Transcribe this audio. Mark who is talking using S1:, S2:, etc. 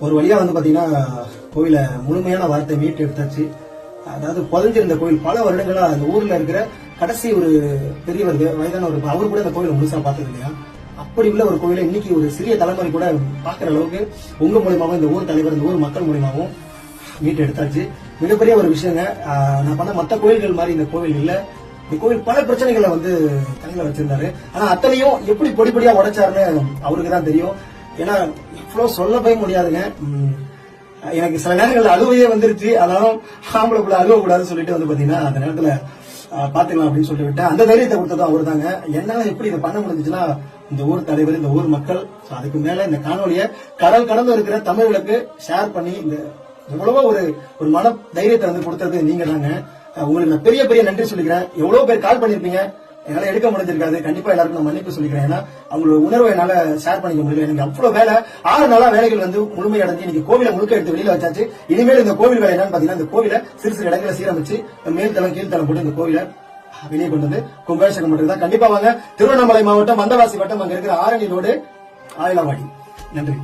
S1: ஒரு வழியா வந்து பாத்தீங்கன்னா கோயில முழுமையான வார்த்தை மீட்டு எடுத்தாச்சு. அதாவது புதஞ்சிருந்த கோயில் பல வருடங்களா அந்த ஊர்ல இருக்கிற கடைசி ஒரு பெரியவர் வயதான ஒரு அவரு கூட அந்த கோயிலை முழுசா பார்த்தது இல்லையா. அப்படி உள்ள ஒரு கோயிலை இன்னைக்கு ஒரு சிறிய தலைமுறை கூட பாக்குற அளவுக்கு உங்க மூலியமாவும் இந்த ஊர் தலைவர் இந்த ஊர் மக்கள் மூலியமாவும் மீட்டு எடுத்தாச்சு. மிகப்பெரிய ஒரு விஷயங்க. நான் பண்ண மற்ற கோயில்கள் மாதிரி இந்த கோவில் இல்ல. இந்த கோவில் பல பிரச்சனைகளை வந்து தலையில வச்சிருந்தாரு. ஆனா அத்தனையும் எப்படி பொடிப்படியா உடைச்சாருன்னு அவருக்கு தான் தெரியும். ஏன்னா இவ்வளவு சொல்ல போய் முடியாதுங்க. எனக்கு சில நேரங்கள்ல அழுவையே வந்துருச்சு. அதனால ஆம்பளைக்குள்ள அழுவ கூடாதுன்னு சொல்லிட்டு வந்து பாத்தீங்கன்னா அந்த நேரத்துல பாத்துக்கலாம் அப்படின்னு சொல்லிட்டு விட்டேன். அந்த தைரியத்தை கொடுத்ததும் அவரு தாங்க. என்னால எப்படி இதை பண்ண முடிஞ்சுச்சுன்னா இந்த ஊர் தலைவர் இந்த ஊர் மக்கள் அதுக்கு மேல இந்த காணொலியை கடல் கடந்து இருக்கிற தமிழர்களுக்கு ஷேர் பண்ணி இந்த எவ்வளவோ ஒரு மன தைரியத்தை வந்து கொடுத்தது நீங்க தாங்க. உங்களுக்கு நான் பெரிய பெரிய நன்றி சொல்லிக்கிறேன். எவ்வளவு பேர் கால் பண்ணிருப்பீங்க, என்னால எடுக்க முடிஞ்சிருக்காது. கண்டிப்பா எல்லாருக்கும் நான் மன்னிப்பு சொல்லிக்கிறேன். ஏன்னா அவங்களோட உணர்வை என்னால ஷேர் பண்ணிக்க முடியல. எனக்கு அவ்வளவு வேலை 6 நாளா வேலைகள் வந்து முழுமையடைஞ்சு இன்னைக்கு கோவிலை முழுக்க எடுத்து வெளியில வச்சாச்சு. இனிமேல் இந்த கோவில் வேலை என்னன்னு பாத்தீங்கன்னா இந்த கோவிலை சிறு சிறு இடங்களை சீரமைச்சு மேல்தளம் கீழ்த்தளம் போட்டு இந்த கோவிலை வெளியே கொண்டு வந்து கும்பாபிஷேகம் பண்றதுதான். கண்டிப்பா வாங்க. திருவண்ணாமலை மாவட்டம் வந்தவாசி வட்டம் அங்க இருக்கிற ஆரணி ரோடு ஆயிலாவாடி. நன்றி.